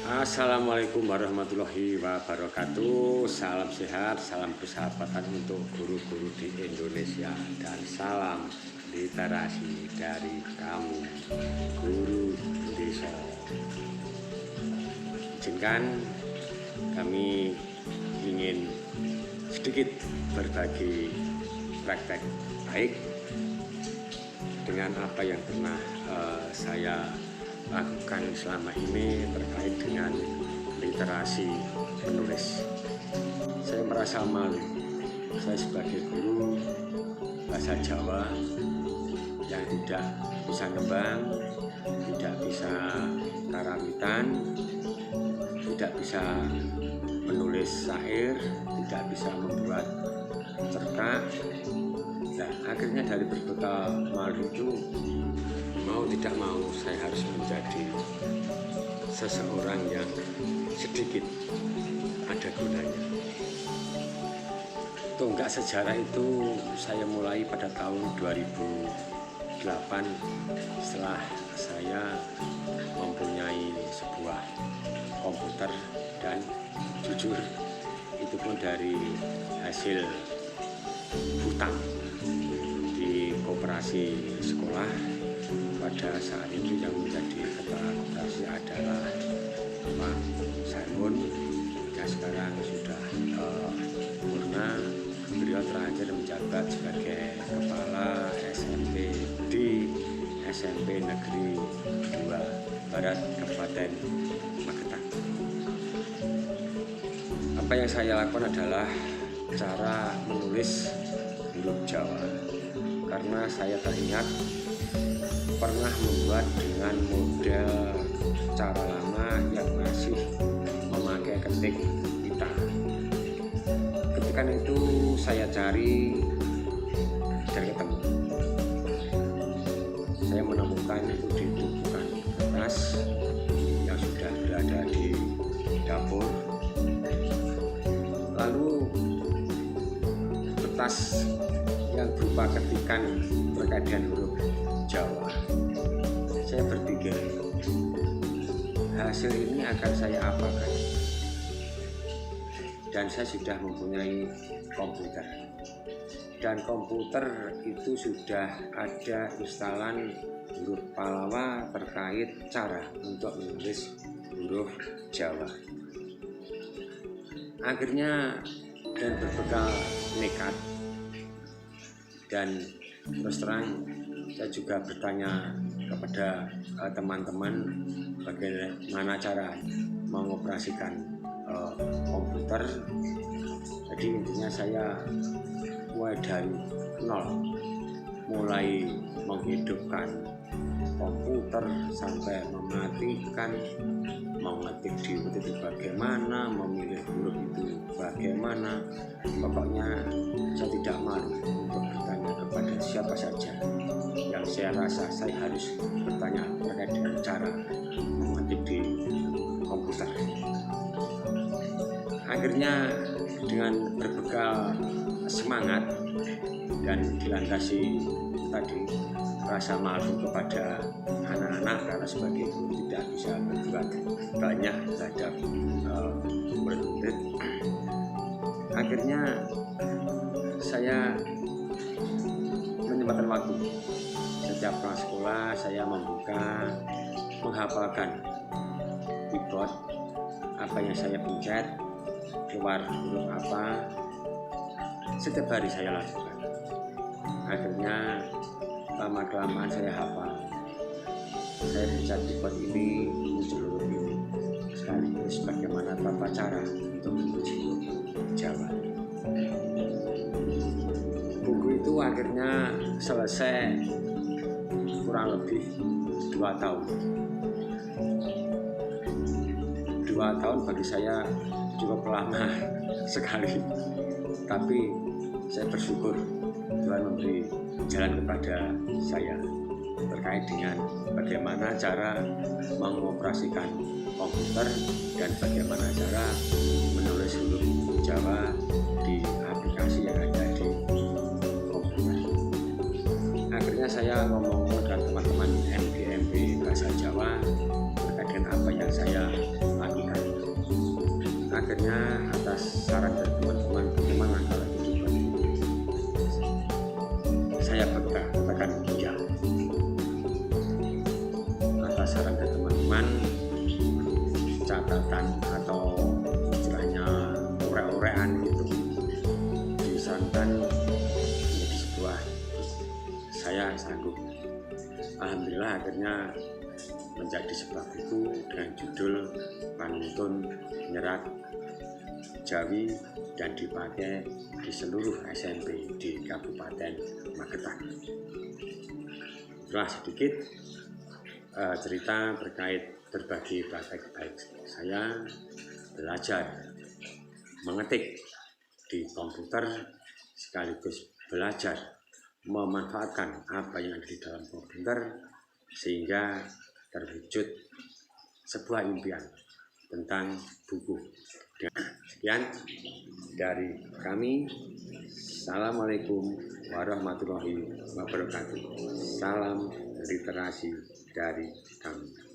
Assalamualaikum warahmatullahi wabarakatuh. Salam sehat, salam persahabatan untuk guru-guru di Indonesia, dan salam literasi dari kamu, guru desa. Izinkan kami ingin sedikit berbagi praktek baik dengan apa yang pernah saya lakukan selama ini terkait dengan literasi menulis. Saya merasa malu, saya sebagai guru bahasa Jawa yang tidak bisa nembang, tidak bisa karawitan, tidak bisa menulis syair, tidak bisa membuat cerkak. Nah, akhirnya dari berbekal malu itu, mau tidak mau saya harus menjadi seseorang yang sedikit ada gunanya. Tonggak sejarah itu saya mulai pada tahun 2008 setelah saya mempunyai sebuah komputer, dan jujur itu pun dari hasil hutang di koperasi sekolah. Pada saat itu yang menjadi kepala koperasi adalah Pak Sarmun, yang sekarang sudah purna. Beliau terakhir menjabat sebagai kepala SMP di SMP Negeri 2 Barat Kabupaten Magetan. Apa yang saya lakukan adalah cara menulis huruf Jawa, karena saya teringat pernah membuat dengan model cara lama yang masih memakai ketik pita. Ketika itu saya cari dan ketemu. Saya menemukan itu di tumpukan kertas yang sudah berada di dapur. Lalu kertas yang berupa ketikan terkait dengan huruf Jawa. Saya berpikir, hasil ini akan saya apakan? Dan saya sudah mempunyai komputer, dan komputer itu sudah ada instalan huruf Pallawa terkait cara untuk menulis huruf Jawa. Akhirnya dan berbekal nekat dan terus terang, saya juga bertanya kepada teman-teman bagaimana cara mengoperasikan komputer. Jadi intinya saya mulai dari nol, mulai menghidupkan komputer sampai mematikan, mengetik di huruf itu bagaimana, memilih huruf itu bagaimana. Pokoknya saya tidak malu untuk bertanya kepada siapa saja yang saya rasa saya harus bertanya terkait dengan cara mengetik di komputer. Akhirnya dengan berbekal semangat dan dilandasi tadi rasa malu kepada anak-anak, karena sebagai guru tidak bisa berbuat banyak terhadap murid-murid. Akhirnya saya menyempatkan waktu. Setiap pulang sekolah saya menghafalkan keyboard, apa yang saya pencet, keluar huruf apa, setiap hari saya lakukan. Akhirnya lama-kelamaan saya hafal. Saya pencet keyboard ini, muncul huruf ini, sekaligus bagaimana tata cara untuk menulis huruf Jawa. Buku itu akhirnya selesai kurang lebih 2 tahun. 2 tahun bagi saya cukup lama sekali, tapi saya bersyukur Tuhan memberi jalan kepada saya terkait dengan bagaimana cara mengoperasikan komputer dan bagaimana cara menulis huruf Jawa di aplikasi yang ada di komputer. Akhirnya saya ngomong dengan teman-teman MBMB Bahasa Jawa terkait saran ke teman-teman, catatan atau istilahnya urek-urekan itu disarankan menjadi sebuah saya sanggup. Alhamdulillah akhirnya menjadi sebuah buku dengan judul Panuntun Nyerat Jawi dan dipakai di seluruh SMP di Kabupaten Magetan. Itulah sedikit cerita terkait berbagi praktek baik saya belajar mengetik di komputer sekaligus belajar memanfaatkan apa yang ada di dalam komputer sehingga terwujud sebuah impian tentang buku. Sekian dari kami. Assalamualaikum warahmatullahi wabarakatuh. Salam literasi dari kami.